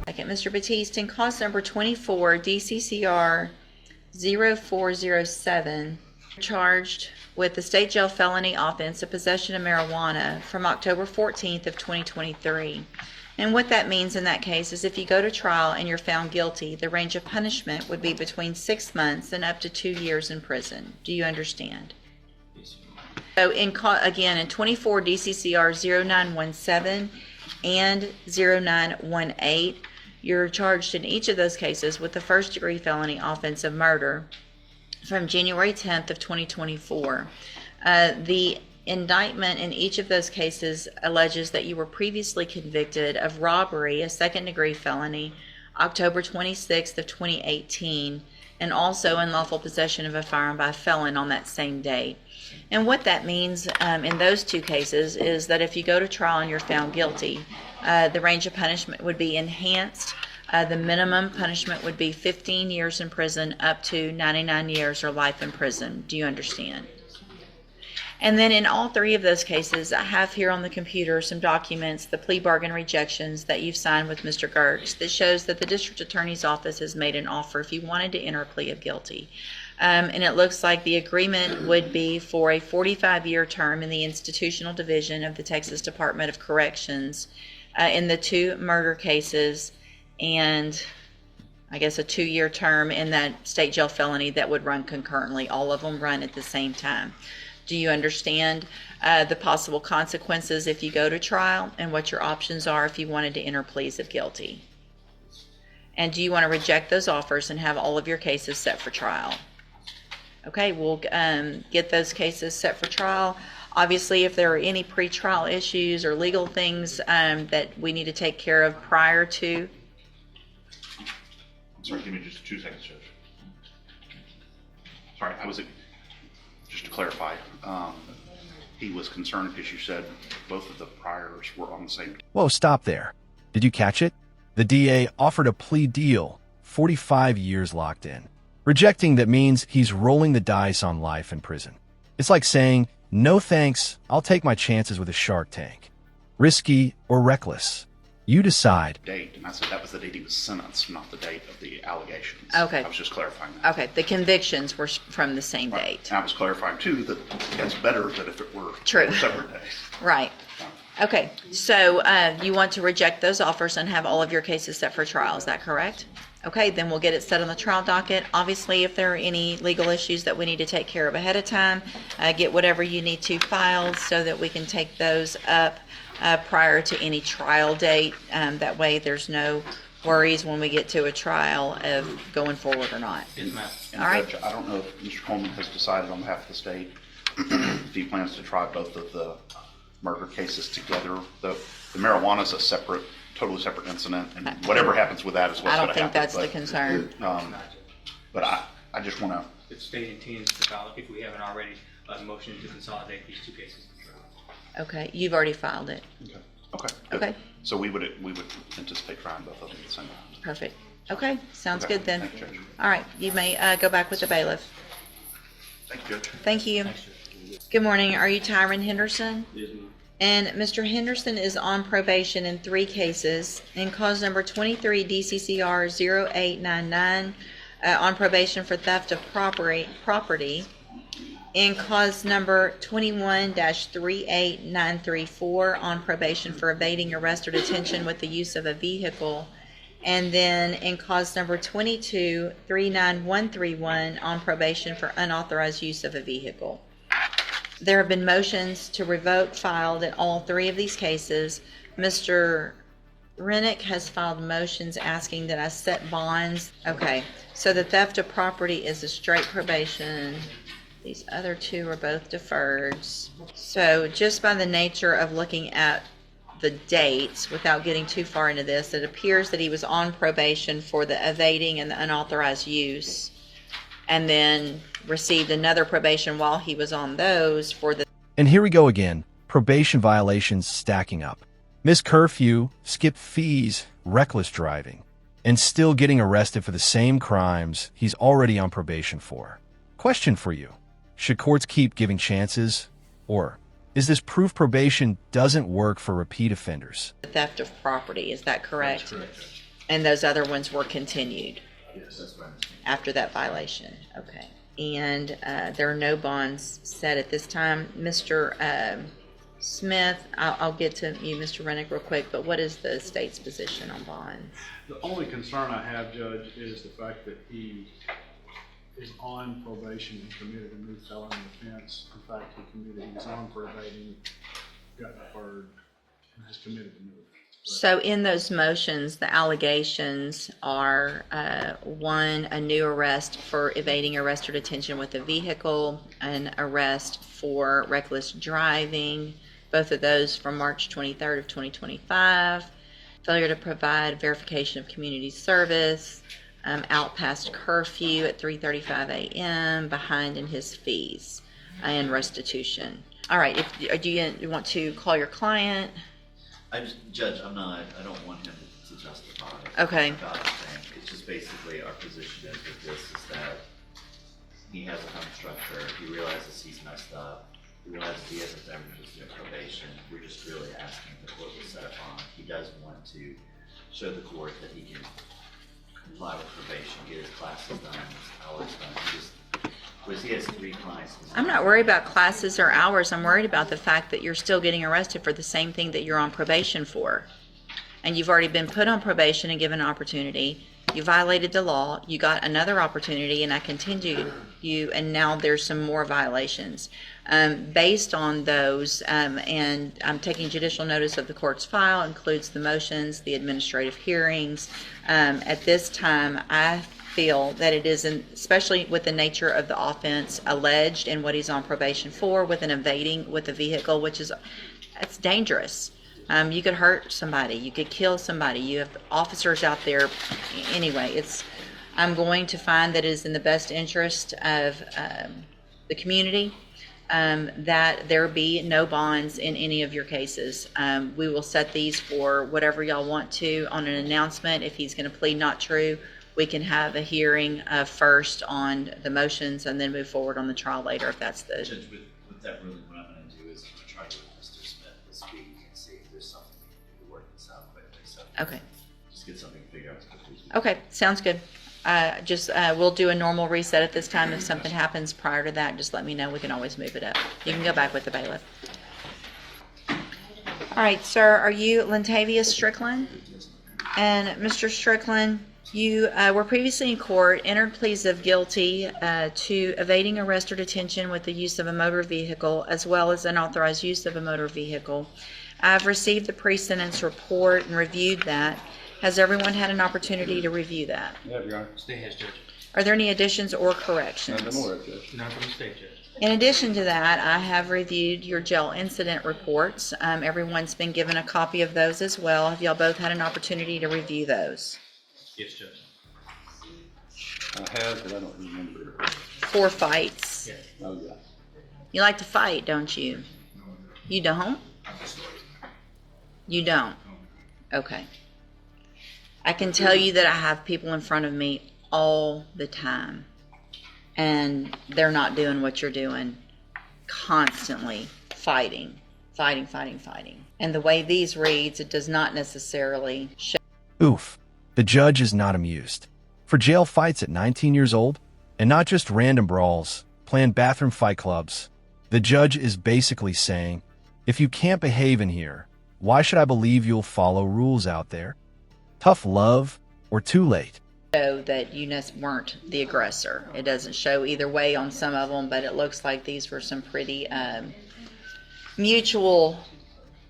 Second, Mr. Batiste, in cause number 24, DCCR 0407, charged with the state jail felony offense of possession of marijuana from October 14th of 2023. And what that means in that case is if you go to trial and you're found guilty, the range of punishment would be between 6 months and up to 2 years in prison. Do you understand? So again, in 24 DCCR 0917 and 0918, you're charged in each of those cases with the first-degree felony offense of murder from January 10th of 2024. The indictment in each of those cases alleges that you were previously convicted of robbery, a second-degree felony, October 26th of 2018, and also unlawful possession of a firearm by a felon on that same date. And what that means in those two cases is that if you go to trial and you're found guilty, the range of punishment would be enhanced. The minimum punishment would be 15 years in prison up to 99 years or life in prison. Do you understand? And then in all three of those cases, I have here on the computer some documents, the plea bargain rejections that you've signed with Mr. Gertz, that shows that the district attorney's office has made an offer if you wanted to enter a plea of guilty. And it looks like the agreement would be for a 45-year term in the institutional division of the Texas Department of Corrections in the 2 murder cases, and I guess a 2-year term in that state jail felony that would run concurrently. All of them run at the same time. Do you understand the possible consequences if you go to trial and what your options are if you wanted to enter pleas of guilty? And do you want to reject those offers and have all of your cases set for trial? Okay, we'll get those cases set for trial. Obviously, if there are any pre-trial issues or legal things that we need to take care of prior to. Sorry, give me just 2 seconds, Judge. Sorry, just to clarify, he was concerned because you said both of the priors were on the same. Whoa, stop there. Did you catch it? The DA offered a plea deal, 45 years locked in. Rejecting that means he's rolling the dice on life in prison. It's like saying, no thanks, I'll take my chances with a Shark Tank. Risky or reckless. You decide. Date, and I said that was the date he was sentenced, not the date of the allegations. Okay. I was just clarifying that. Okay, the convictions were from the same date. And I was clarifying too that it's better than if it were True. separate days. Right. Okay, so you want to reject those offers and have all of your cases set for trial, is that correct? Okay, then we'll get it set on the trial docket. Obviously, if there are any legal issues that we need to take care of ahead of time, get whatever you need to filed so that we can take those up prior to any trial date. That way there's no worries when we get to a trial of going forward or not. And All right. Judge, I don't know if Mr. Coleman has decided on behalf of the state if he plans to try both of the murder cases together. The marijuana is a separate, totally separate incident, and whatever happens with that is what's I going don't to happen. think that's the concern. But I just want to. The state intends to file, if we haven't already, a motion to consolidate these 2 cases for trial. Okay, you've already filed it. Okay. Good. Okay. So we would anticipate trying both of them at the same time. Perfect. Okay, sounds Okay. good then. Thank you, Judge. All right, you may go back with the bailiff. Thank you, Judge. Thank you. Good morning. Are you Tyron Henderson? Yes, ma'am. And Mr. Henderson is on probation in 3 cases. In cause number 23 DCCR 0899, on probation for theft of property. In cause number 21-38934, on probation for evading arrest or detention with the use of a vehicle. And then in cause number 22-39131, on probation for unauthorized use of a vehicle. There have been motions to revoke filed in all 3 of these cases. Mr. Rennick has filed motions asking that I set bonds. Okay, so the theft of property is a straight probation. These other 2 are both deferreds. So just by the nature of looking at the dates, without getting too far into this, it appears that he was on probation for the evading and the unauthorized use, and then received another probation while he was on those for the... And here we go again, probation violations stacking up. Missed curfew, skipped fees, reckless driving, and still getting arrested for the same crimes he's already on probation for. Question for you. Should courts keep giving chances, or is this proof probation doesn't work for repeat offenders? theft of property, is that correct? That's correct. And those other ones were continued Yes, that's what I understand. after that violation. Okay. And there are no bonds set at this time. Mr. Smith, I'll get to you, Mr. Rennick, real quick, but what is the state's position on bonds? The only concern I have, Judge, is the fact that he is on probation and committed a new felony offense. In fact, he was on probation, got deferred, and has committed a new offense. So in those motions, the allegations are, one, a new arrest for evading arrest or detention with a vehicle, an arrest for reckless driving, both of those from March 23rd of 2025, failure to provide verification of community service, out past curfew at 3:35 a.m., behind in his fees, and restitution. All right, do you want to call your client? Judge, I don't want him to justify Okay. about the thing. It's just basically our position is with this is that he has a home structure, he realizes he's messed up, he realizes he has a damages in probation. We're just really asking the court to set upon. He does want to show the court that he can comply with probation, get his classes done, his hours done. He has 3 clients. I'm not worried about classes or hours. I'm worried about the fact that you're still getting arrested for the same thing that you're on probation for. And you've already been put on probation and given an opportunity. You violated the law. You got another opportunity, and I continued you, and now there's some more violations. Based on those, and I'm taking judicial notice of the court's file, includes the motions, the administrative hearings. At this time, I feel that it is, especially with the nature of the offense alleged and what he's on probation for, with an evading with a vehicle, which is, it's dangerous. You could hurt somebody, you could kill somebody, you have officers out there. Anyway, I'm going to find that it is in the best interest of the community that there be no bonds in any of your cases. We will set these for whatever y'all want to on an announcement. If he's going to plead not true, we can have a hearing first on the motions and then move forward on the trial later if that's the... Judge, with that ruling, what I'm going to do is I'm going to try to get Mr. Smith this week and see if there's something we can work this out quickly. So Okay. just get something figured out as quickly as we can. Okay, sounds good. We'll do a normal reset at this time. If something happens prior to that, just let me know. We can always move it up. You can go back with the bailiff. All right, sir, are you Lentavius Strickland? And Mr. Strickland, you were previously in court, entered pleas of guilty to evading arrest or detention with the use of a motor vehicle, as well as unauthorized use of a motor vehicle. I've received the pre-sentence report and reviewed that. Has everyone had an opportunity to review that? Yeah, Your Honor. Stay has, Judge. Are there any additions or corrections? None from the state, Judge. In addition to that, I have reviewed your jail incident reports. Everyone's been given a copy of those as well. Have y'all both had an opportunity to review those? Yes, Judge. I have, but I don't remember. 4 fights. Yes. Oh, yeah. You like to fight, don't you? You don't? You don't? Okay. I can tell you that I have people in front of me all the time, and they're not doing what you're doing. Constantly fighting. And the way these reads, it does not necessarily show. Oof. The judge is not amused. For jail fights at 19 years old, and not just random brawls, planned bathroom fight clubs, the judge is basically saying, if you can't behave in here, why should I believe you'll follow rules out there? Tough love or too late? That you weren't the aggressor. It doesn't show either way on some of them, but it looks like these were some pretty mutual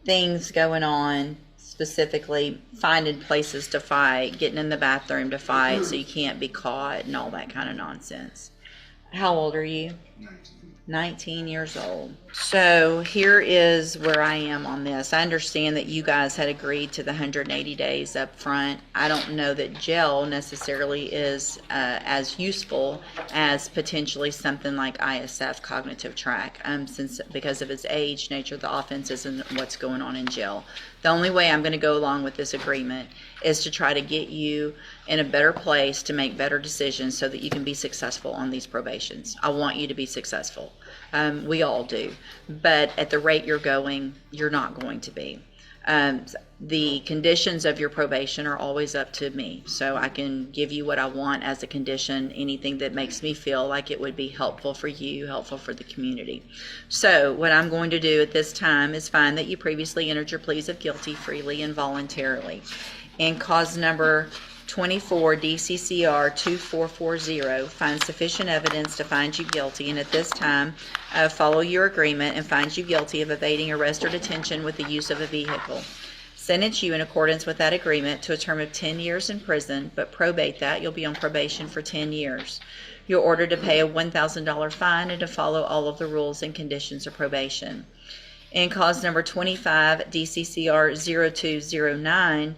things going on, specifically finding places to fight, getting in the bathroom to fight so you can't be caught and all that kind of nonsense. How old are you? 19 years old. So here is where I am on this. I understand that you guys had agreed to the 180 days up front. I don't know that jail necessarily is as useful as potentially something like ISF, cognitive track, because of its age, nature of the offenses, and what's going on in jail. The only way I'm going to go along with this agreement is to try to get you in a better place to make better decisions so that you can be successful on these probations. I want you to be successful. We all do. But at the rate you're going, you're not going to be. The conditions of your probation are always up to me, so I can give you what I want as a condition, anything that makes me feel like it would be helpful for you, helpful for the community. So what I'm going to do at this time is find that you previously entered your pleas of guilty freely and voluntarily. In cause number 24 DCCR 2440, find sufficient evidence to find you guilty, and at this time follow your agreement and find you guilty of evading arrest or detention with the use of a vehicle. Sentence you in accordance with that agreement to a term of 10 years in prison, but probate that. You'll be on probation for 10 years. You're ordered to pay a $1,000 fine and to follow all of the rules and conditions of probation. In cause number 25 DCCR 0209,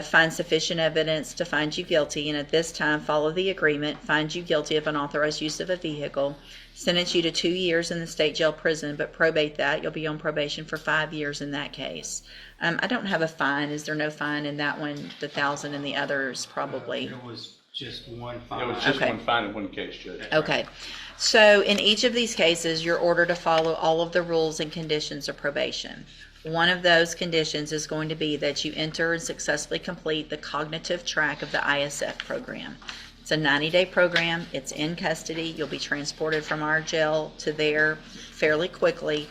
find sufficient evidence to find you guilty, and at this time follow the agreement, find you guilty of unauthorized use of a vehicle, sentence you to 2 years in the state jail prison, but probate that. You'll be on probation for 5 years in that case. I don't have a fine. Is there no fine in that one? The 1,000 and the others probably. It was just one fine. It was just Okay. one fine in one case, Judge. Okay. So in each of these cases, you're ordered to follow all of the rules and conditions of probation. One of those conditions is going to be that you enter and successfully complete the cognitive track of the ISF program. It's a 90-day program. It's in custody. You'll be transported from our jail to there fairly quickly.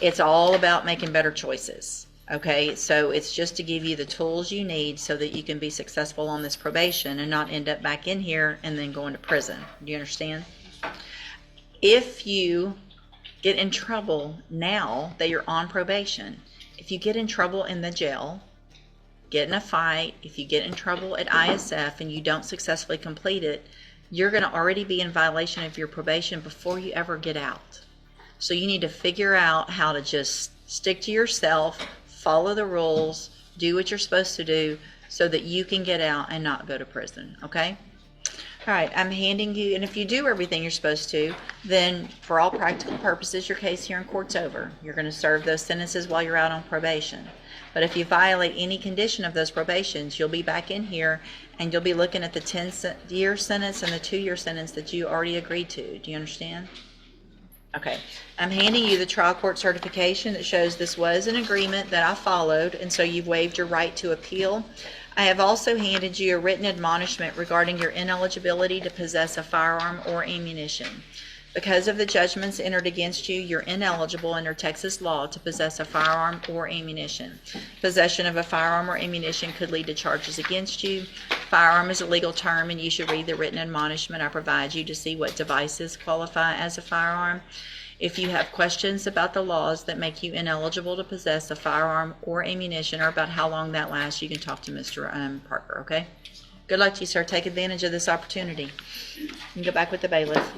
It's all about making better choices. Okay, so it's just to give you the tools you need so that you can be successful on this probation and not end up back in here and then going to prison. Do you understand? If you get in trouble now that you're on probation, if you get in trouble in the jail, get in a fight, if you get in trouble at ISF and you don't successfully complete it, you're going to already be in violation of your probation before you ever get out. So you need to figure out how to just stick to yourself, follow the rules, do what you're supposed to do so that you can get out and not go to prison, okay? All right, I'm handing you, and if you do everything you're supposed to, then for all practical purposes, your case here in court's over. You're going to serve those sentences while you're out on probation. But if you violate any condition of those probations, you'll be back in here and you'll be looking at the 10-year sentence and the 2-year sentence that you already agreed to. Do you understand? Okay, I'm handing you the trial court certification that shows this was an agreement that I followed, and so you've waived your right to appeal. I have also handed you a written admonishment regarding your ineligibility to possess a firearm or ammunition. Because of the judgments entered against you, you're ineligible under Texas law to possess a firearm or ammunition. Possession of a firearm or ammunition could lead to charges against you. Firearm is a legal term, and you should read the written admonishment I provide you to see what devices qualify as a firearm. If you have questions about the laws that make you ineligible to possess a firearm or ammunition, or about how long that lasts, you can talk to Mr. Parker, okay? Good luck to you, sir. Take advantage of this opportunity. You can go back with the bailiff.